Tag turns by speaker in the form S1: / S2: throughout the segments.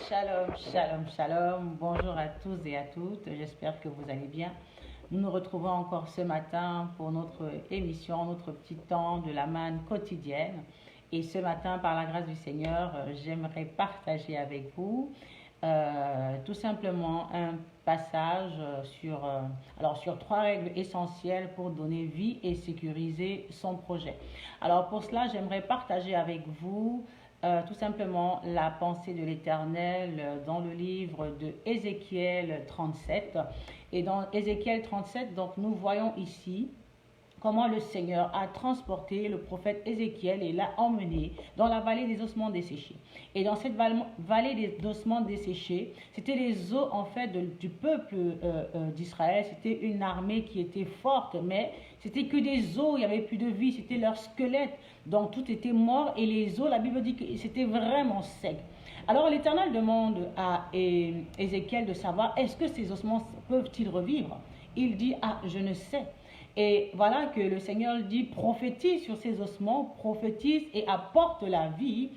S1: Shalom, shalom, shalom. Bonjour à tous et à toutes. J'espère que vous allez bien. Nous nous retrouvons encore ce matin pour notre émission, notre petit temps de la manne quotidienne. Et ce matin, par la grâce du Seigneur, j'aimerais partager avec vous tout simplement un passage sur trois règles essentielles pour donner vie et sécuriser son projet. Alors pour cela, j'aimerais partager avec vous tout simplement la pensée de l'Éternel dans le livre de Ézéchiel 37. Et dans Ézéchiel 37, donc nous voyons ici comment le Seigneur a transporté le prophète Ézéchiel et l'a emmené dans la vallée des ossements desséchés. Et dans cette vallée des ossements desséchés, c'était les os en fait du peuple d'Israël. C'était une armée qui était forte, mais c'était que des os, il n'y avait plus de vie, c'était leur squelette. Donc tout était mort et les os, la Bible dit que c'était vraiment sec. Alors l'Éternel demande à Ézéchiel de savoir, est-ce que ces ossements peuvent-ils revivre? Il dit, ah, je ne sais. Et voilà que le Seigneur dit, prophétise sur ces ossements, prophétise et apporte la vie.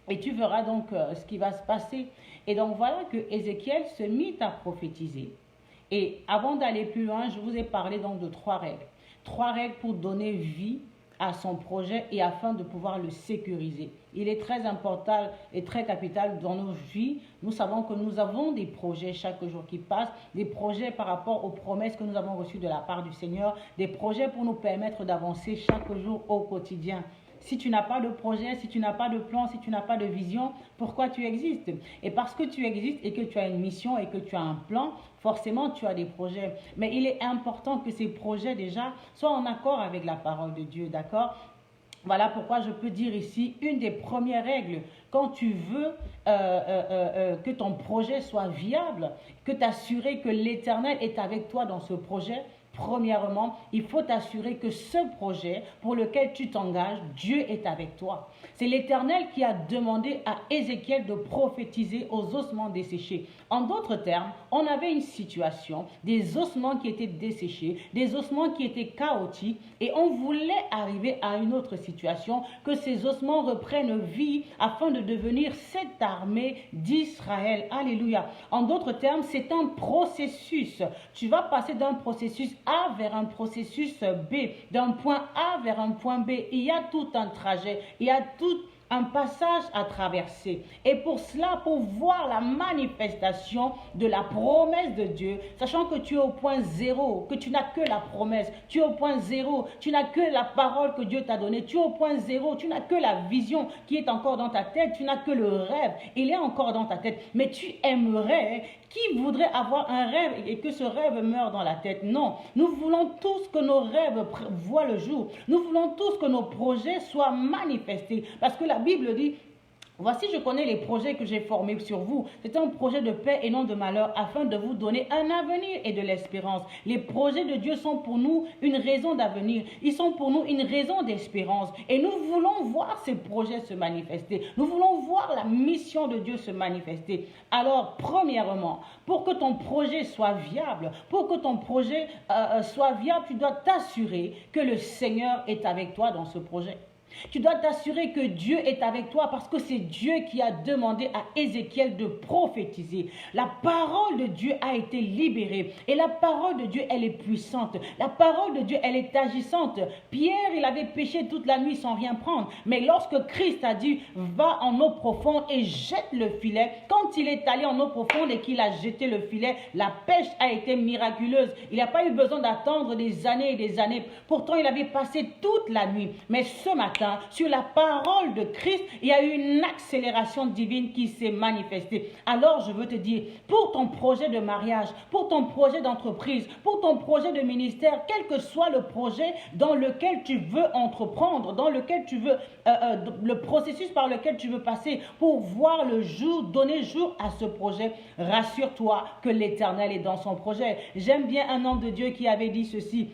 S1: Et tu verras donc ce qui va se passer. Et donc voilà que Ézéchiel se mit à prophétiser. Et avant d'aller plus loin, je vous ai parlé donc de trois règles. Trois règles pour donner vie à son projet et afin de pouvoir le sécuriser. Il est très important et très capital dans nos vies. Nous savons que nous avons des projets chaque jour qui passe, des projets par rapport aux promesses que nous avons reçues de la part du Seigneur, des projets pour nous permettre d'avancer chaque jour au quotidien. Si tu n'as pas de projet, si tu n'as pas de plan, si tu n'as pas de vision, pourquoi tu existes? Et parce que tu existes et que tu as une mission et que tu as un plan, forcément tu as des projets. Mais il est important que ces projets déjà soient en accord avec la parole de Dieu, d'accord? Voilà pourquoi je peux dire ici une des premières règles. Quand tu veux que ton projet soit viable, que t'assurer que l'Éternel est avec toi dans ce projet, premièrement, il faut t'assurer que ce projet pour lequel tu t'engages, Dieu est avec toi. C'est l'Éternel qui a demandé à Ézéchiel de prophétiser aux ossements desséchés. En d'autres termes, on avait une situation, des ossements qui étaient desséchés, des ossements qui étaient chaotiques, et on voulait arriver à une autre situation, que ces ossements reprennent vie afin de devenir cette armée d'Israël. Alléluia. En d'autres termes, c'est un processus. Tu vas passer d'un processus A vers un processus B, d'un point A vers un point B. Il y a tout un trajet, il y a tout un passage à traverser. Et pour cela, pour voir la manifestation de la promesse de Dieu, sachant que tu es au point zéro, que tu n'as que la promesse, tu es au point zéro, tu n'as que la parole que Dieu t'a donnée, tu es au point zéro, tu n'as que la vision qui est encore dans ta tête, tu n'as que le rêve, il est encore dans ta tête, mais tu aimerais. Qui voudrait avoir un rêve et que ce rêve meure dans la tête? Non, nous voulons tous que nos rêves voient le jour. Nous voulons tous que nos projets soient manifestés. Parce que la Bible dit, voici, je connais les projets que j'ai formés sur vous. C'est un projet de paix et non de malheur, afin de vous donner un avenir et de l'espérance. Les projets de Dieu sont pour nous une raison d'avenir. Ils sont pour nous une raison d'espérance. Et nous voulons voir ces projets se manifester. Nous voulons voir la mission de Dieu se manifester. Alors, premièrement, pour que ton projet soit viable, tu dois t'assurer que le Seigneur est avec toi dans ce projet. Tu dois t'assurer que Dieu est avec toi parce que c'est Dieu qui a demandé à Ézéchiel de prophétiser. La parole de Dieu a été libérée et la parole de Dieu, elle est puissante. La parole de Dieu, elle est agissante. Pierre, il avait péché toute la nuit sans rien prendre. Mais lorsque Christ a dit, va en eau profonde et jette le filet, quand il est allé en eau profonde et qu'il a jeté le filet, la pêche a été miraculeuse. Il n'a pas eu besoin d'attendre des années et des années. Pourtant, il avait passé toute la nuit. Mais ce matin, sur la parole de Christ, il y a eu une accélération divine qui s'est manifestée. Alors je veux te dire, pour ton projet de mariage, pour ton projet d'entreprise, pour ton projet de ministère, quel que soit le projet dans lequel tu veux entreprendre, dans lequel tu veux, le processus par lequel tu veux passer pour voir le jour, donner jour à ce projet, rassure-toi que l'Éternel est dans son projet. J'aime bien un homme de Dieu qui avait dit ceci.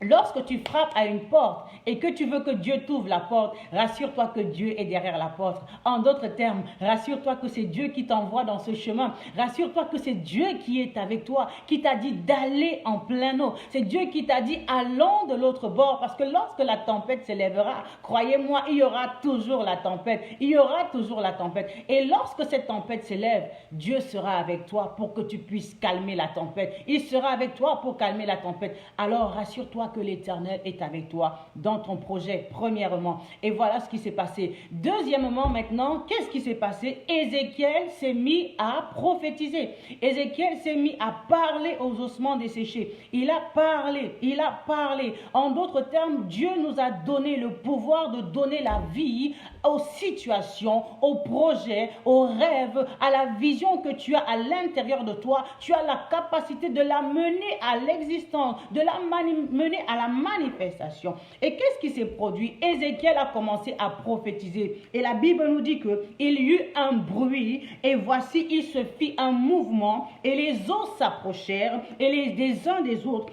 S1: Lorsque tu frappes à une porte et que tu veux que Dieu t'ouvre la porte, rassure-toi que Dieu est derrière la porte. En d'autres termes, rassure-toi que c'est Dieu qui t'envoie dans ce chemin. Rassure-toi que c'est Dieu qui est avec toi, qui t'a dit d'aller en plein eau. C'est Dieu qui t'a dit allons de l'autre bord, parce que lorsque la tempête s'élèvera, croyez-moi, il y aura toujours la tempête. Il y aura toujours la tempête. Et lorsque cette tempête s'élève, Dieu sera avec toi pour que tu puisses calmer la tempête. Il sera avec toi pour calmer la tempête. Alors rassure-toi que l'Éternel est avec toi dans ton projet, premièrement. Et voilà ce qui s'est passé. Deuxièmement, maintenant, qu'est-ce qui s'est passé? Ézéchiel s'est mis à prophétiser. Ézéchiel s'est mis à parler aux ossements desséchés. Il a parlé, il a parlé. En d'autres termes, Dieu nous a donné le pouvoir de donner la vie aux situations, aux projets, aux rêves, à la vision que tu as à l'intérieur de toi. Tu as la capacité de la mener à l'existence, de la mener à la manifestation. Et qu'est-ce qui s'est produit? Ézéchiel a commencé à prophétiser. Et la Bible nous dit qu'il y eut un bruit, et voici, il se fit un mouvement, et les eaux s'approchèrent, et des uns des autres.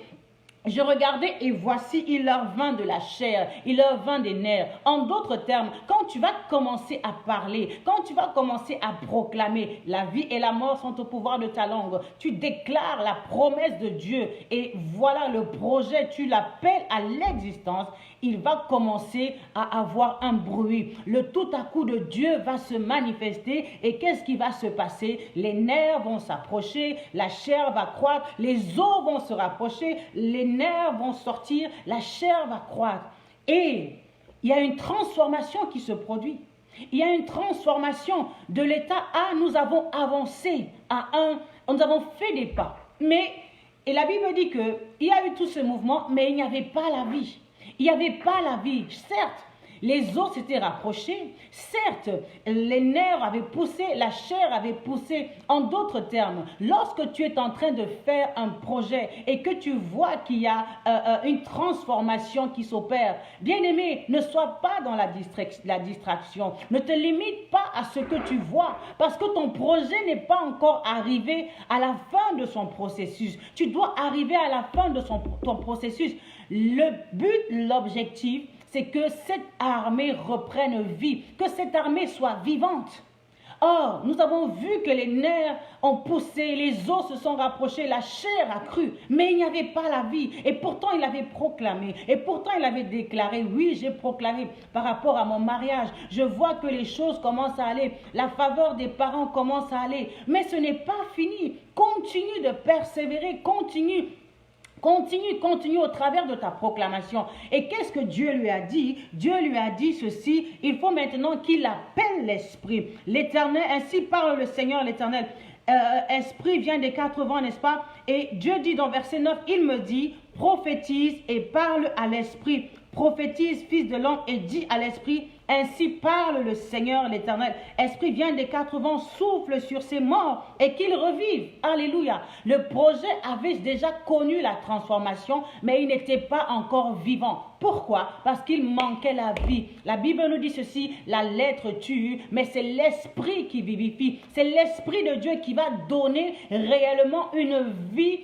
S1: Je regardais et voici, il leur vint de la chair, il leur vint des nerfs. En d'autres termes, quand tu vas commencer à parler, quand tu vas commencer à proclamer, la vie et la mort sont au pouvoir de ta langue. Tu déclares la promesse de Dieu et voilà le projet, tu l'appelles à l'existence. Il va commencer à avoir un bruit. Le tout à coup de Dieu va se manifester et qu'est-ce qui va se passer? Les nerfs vont s'approcher, la chair va croître, les os vont se rapprocher, les nerfs vont sortir, la chair va croître. Et il y a une transformation qui se produit. Il y a une transformation de l'état à nous avons avancé nous avons fait des pas. Et la Bible dit qu'il y a eu tout ce mouvement, mais il n'y avait pas la vie. Il n'y avait pas la vie. Certes, les os s'étaient rapprochés. Certes, les nerfs avaient poussé, la chair avait poussé. En d'autres termes, lorsque tu es en train de faire un projet et que tu vois qu'il y a une transformation qui s'opère, bien-aimé, ne sois pas dans la distraction. Ne te limite pas à ce que tu vois parce que ton projet n'est pas encore arrivé à la fin de son processus. Tu dois arriver à la fin de ton processus. Le but, l'objectif, c'est que cette armée reprenne vie, que cette armée soit vivante. Or, nous avons vu que les nerfs ont poussé, les os se sont rapprochés, la chair a cru, mais il n'y avait pas la vie. Et pourtant, il avait proclamé, et pourtant, il avait déclaré, oui, j'ai proclamé par rapport à mon mariage. Je vois que les choses commencent à aller, la faveur des parents commence à aller, mais ce n'est pas fini. Continue de persévérer, continue au travers de ta proclamation. Et qu'est-ce que Dieu lui a dit? Dieu lui a dit ceci, il faut maintenant qu'il appelle l'Esprit. L'Éternel, ainsi parle le Seigneur l'Éternel. Esprit vient des 4 vents, n'est-ce pas? Et Dieu dit dans verset 9, il me dit, prophétise et parle à l'Esprit. Prophétise, fils de l'homme, et dis à l'Esprit, ainsi parle le Seigneur l'Éternel. Esprit vient des 4 vents, souffle sur ces morts et qu'ils revivent. Alléluia. Le projet avait déjà connu la transformation, mais il n'était pas encore vivant. Pourquoi? Parce qu'il manquait la vie. La Bible nous dit ceci, la lettre tue, mais c'est l'esprit qui vivifie. C'est l'esprit de Dieu qui va donner réellement une vie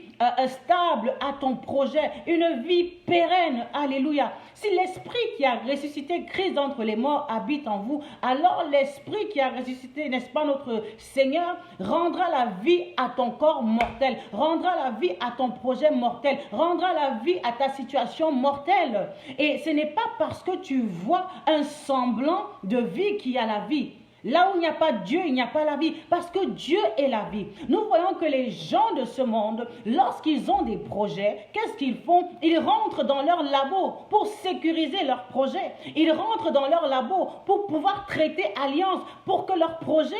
S1: stable à ton projet, une vie pérenne. Alléluia. Si l'esprit qui a ressuscité Christ d'entre les morts habite en vous, alors l'esprit qui a ressuscité, n'est-ce pas, notre Seigneur, rendra la vie à ton corps mortel, rendra la vie à ton projet mortel, rendra la vie à ta situation mortelle. Et ce n'est pas parce que tu vois un semblant de vie qu'il y a la vie. Là où il n'y a pas Dieu, il n'y a pas la vie. Parce que Dieu est la vie. Nous voyons que les gens de ce monde, lorsqu'ils ont des projets, qu'est-ce qu'ils font? Ils rentrent dans leur labo pour sécuriser leur projet. Ils rentrent dans leur labo pour pouvoir traiter alliance, pour que leur projet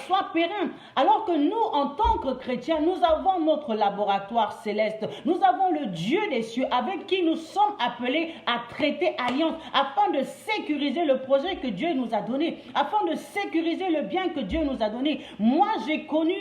S1: soit pérenne. Alors que nous, en tant que chrétiens, nous avons notre laboratoire céleste. Nous avons le Dieu des cieux avec qui nous sommes appelés à traiter alliance afin de sécuriser le projet que Dieu nous a donné, afin de sécuriser le bien que Dieu nous a donné. Moi, j'ai connu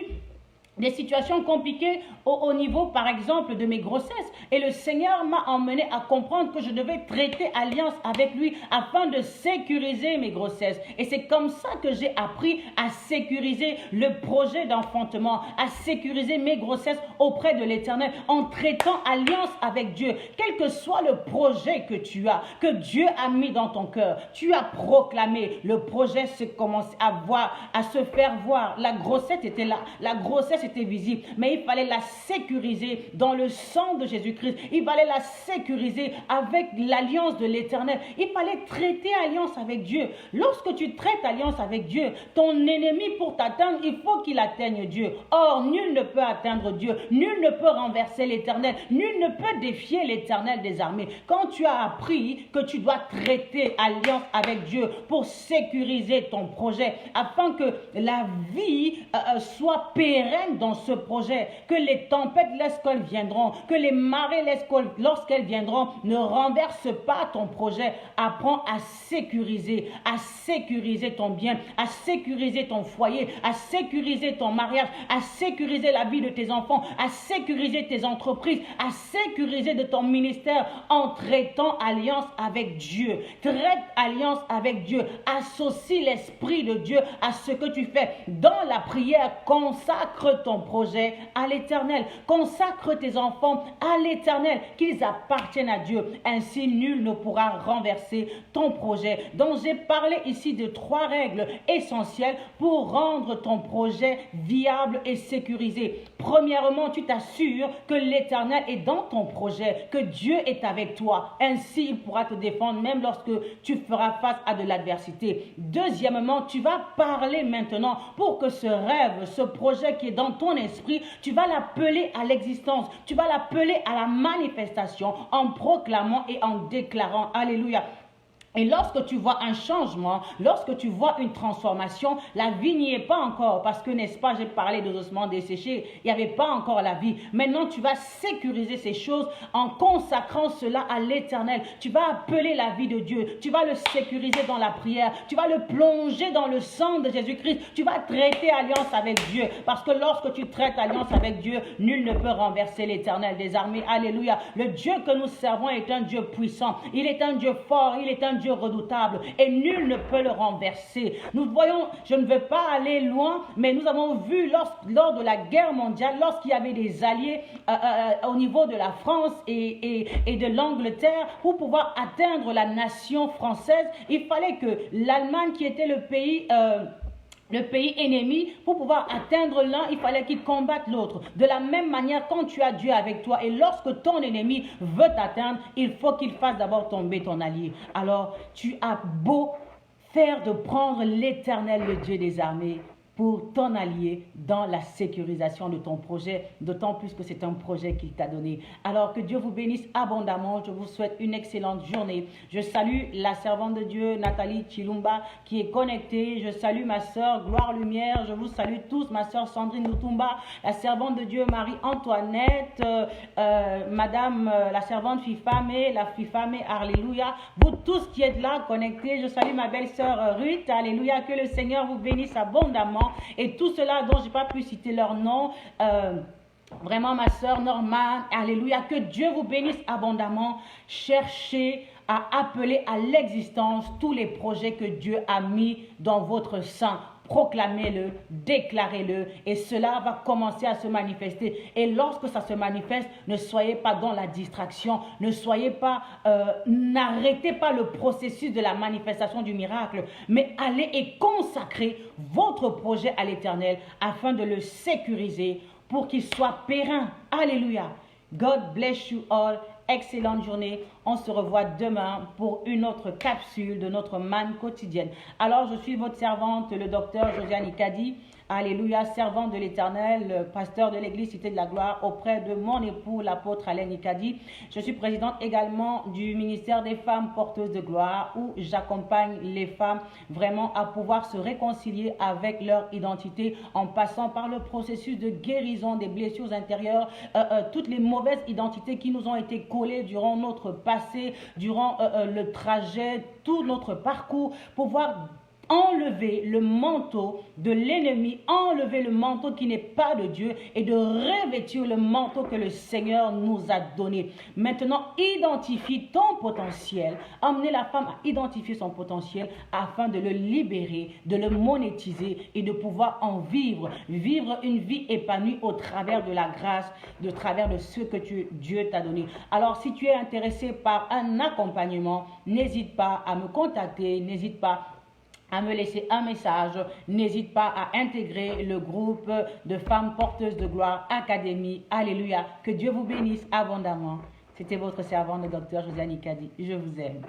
S1: des situations compliquées au niveau, par exemple, de mes grossesses. Et le Seigneur m'a emmené à comprendre que je devais traiter alliance avec lui afin de sécuriser mes grossesses. Et c'est comme ça que j'ai appris à sécuriser le projet d'enfantement, à sécuriser mes grossesses auprès de l'Éternel en traitant alliance avec Dieu. Quel que soit le projet que tu as, que Dieu a mis dans ton cœur, tu as proclamé, le projet se commence à voir, à se faire voir. La grossesse était là, la grossesse était visible, mais il fallait la sécuriser dans le sang de Jésus-Christ. Il fallait la sécuriser avec l'alliance de l'Éternel. Il fallait traiter alliance avec Dieu. Lorsque tu traites alliance avec Dieu, ton ennemi pour t'atteindre, il faut qu'il atteigne Dieu. Or, nul ne peut atteindre Dieu. Nul ne peut renverser l'Éternel. Nul ne peut défier l'Éternel des armées. Quand tu as appris que tu dois traiter alliance avec Dieu pour sécuriser ton projet, afin que la vie soit pérenne dans ce projet, que les tempêtes, lorsqu'elles viendront, que les marées, lorsqu'elles viendront, ne renversent pas ton projet. Apprends à sécuriser ton bien, à sécuriser ton foyer, à sécuriser ton mariage, à sécuriser la vie de tes enfants, à sécuriser tes entreprises, à sécuriser de ton ministère en traitant alliance avec Dieu. Traite alliance avec Dieu. Associe l'Esprit de Dieu à ce que tu fais. Dans la prière, consacre ton projet à l'Éternel. Consacre tes enfants à l'Éternel, qu'ils appartiennent à Dieu. Ainsi, nul ne pourra renverser ton projet. Donc, j'ai parlé ici de 3 règles essentielles pour rendre ton projet viable et sécurisé. Premièrement, tu t'assures que l'Éternel est dans ton projet, que Dieu est avec toi. Ainsi, il pourra te défendre même lorsque tu feras face à de l'adversité. Deuxièmement, tu vas parler maintenant pour que ce rêve, ce projet qui est dans ton esprit, tu vas l'appeler à l'existence. Tu vas l'appeler à la manifestation en proclamant et en déclarant. Alléluia. Et lorsque tu vois un changement, lorsque tu vois une transformation, la vie n'y est pas encore. Parce que, n'est-ce pas, j'ai parlé de ossements desséchés, il n'y avait pas encore la vie. Maintenant, tu vas sécuriser ces choses en consacrant cela à l'Éternel. Tu vas appeler la vie de Dieu. Tu vas le sécuriser dans la prière. Tu vas le plonger dans le sang de Jésus-Christ. Tu vas traiter alliance avec Dieu. Parce que lorsque tu traites alliance avec Dieu, nul ne peut renverser l'Éternel des armées. Alléluia. Le Dieu que nous servons est un Dieu puissant. Il est un Dieu fort. Il est un Dieu redoutable et nul ne peut le renverser. Nous voyons, je ne veux pas aller loin, mais nous avons vu lors de la guerre mondiale, lorsqu'il y avait des alliés au niveau de la France et de l'Angleterre, pour pouvoir atteindre la nation française, il fallait que l'Allemagne, qui était le pays ennemi, pour pouvoir atteindre l'un, il fallait qu'il combatte l'autre. De la même manière, quand tu as Dieu avec toi et lorsque ton ennemi veut t'atteindre, il faut qu'il fasse d'abord tomber ton allié. Alors, tu as beau faire de prendre l'Éternel, le Dieu des armées, pour ton allié dans la sécurisation de ton projet, d'autant plus que c'est un projet qu'il t'a donné. Alors que Dieu vous bénisse abondamment. Je vous souhaite une excellente journée. Je salue la servante de Dieu, Nathalie Chilumba, qui est connectée. Je salue ma sœur Gloire Lumière. Je vous salue tous, ma sœur Sandrine Lutumba, la servante de Dieu Marie-Antoinette, Madame la servante Fifame, la Fifame, Alléluia. Vous tous qui êtes là connectés, je salue ma belle-sœur Ruth, Alléluia. Que le Seigneur vous bénisse abondamment. Et tout cela dont je n'ai pas pu citer leur nom, vraiment ma sœur Norma, alléluia, que Dieu vous bénisse abondamment. Cherchez à appeler à l'existence tous les projets que Dieu a mis dans votre sein. Proclamez-le, déclarez-le et cela va commencer à se manifester. Et lorsque ça se manifeste, ne soyez pas dans la distraction, n'arrêtez pas le processus de la manifestation du miracle, mais allez et consacrez votre projet à l'Éternel afin de le sécuriser pour qu'il soit périn. Alléluia. God bless you all. Excellente journée. On se revoit demain pour une autre capsule de notre manne quotidienne. Alors, je suis votre servante, le docteur Josiane Ikadi. Alléluia, servant de l'Éternel, pasteur de l'Église Cité de la Gloire, auprès de mon époux, l'apôtre Alain Ikadi. Je suis présidente également du ministère des femmes porteuses de gloire, où j'accompagne les femmes vraiment à pouvoir se réconcilier avec leur identité en passant par le processus de guérison des blessures intérieures, toutes les mauvaises identités qui nous ont été collées durant notre passé, durant le trajet, tout notre parcours, pouvoir enlever le manteau de l'ennemi, enlever le manteau qui n'est pas de Dieu et de revêtir le manteau que le Seigneur nous a donné. Maintenant, identifie ton potentiel. Amenez la femme à identifier son potentiel afin de le libérer, de le monétiser et de pouvoir en vivre. Vivre une vie épanouie au travers de la grâce, au travers de ce que Dieu t'a donné. Alors, si tu es intéressé par un accompagnement, n'hésite pas à me contacter, n'hésite pas à me laisser un message. N'hésite pas à intégrer le groupe de femmes porteuses de gloire Académie. Alléluia. Que Dieu vous bénisse abondamment. C'était votre servante, le docteur Josiane Ikadi. Je vous aime.